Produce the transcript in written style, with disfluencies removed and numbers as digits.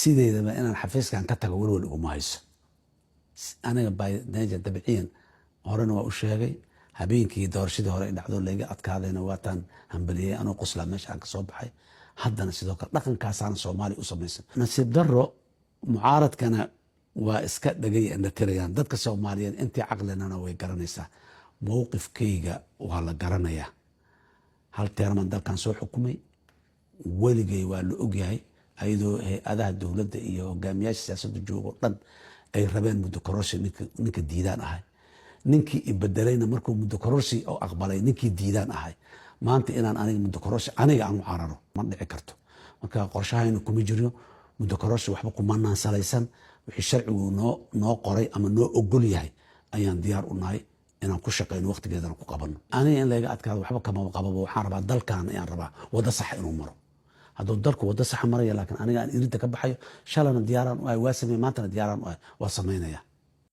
sideedaba inaan xafiiskan ka tago welwel uguma hayso. aniga bayneja dabciyan horena waa u sheegay habeenkii doorashadii hore dhacdo laga adkaadayna waataan hambaliyay anoo qosla meesha aan ka soo baxay. haddana sidoo kale dhaqankaasaan Soomaali u samaysan. nasiib darro mucaaradkana waa iska dhagay indhatirayaan. dadka Soomaaliyeed intii caqlinana way garanaysaa. mowqifkayga waa la garanayaa. hal teerman dalkan soo xukumay weligay waa la ogyahay ayadoo hay-adaha dowladda iyo hogaamiyaasha siyaasadda joogo dhan ay rabeen muddo kororsi ninka diidaan ahay. ninkii ibedelayna markuu muddo kororsi oo aqbalay ninkii diidaan ahay. maanta inaan aniga muddo kororsi aniga aan u cararo ma dhici karto. marka qorshahaynu kuma jirno muddo kororsi waxba kuma naansalaysan. wixii sharcigu noo qoray ama noo ogol yahay ayaan diyaar u nahay inaan ku shaqeyno waqtigeedana ku qabanno. aniga in laga adkaado waxba kama qababo. waxaan rabaa dalkan ayaan rabaa wada sax inuu maro. hadduu dalku wada sax maraya laakiin aniga aan irinta ka baxayo shalana diyaaraan u ahay waa sameey maantana diyaaraan u ahay waa sameynaya.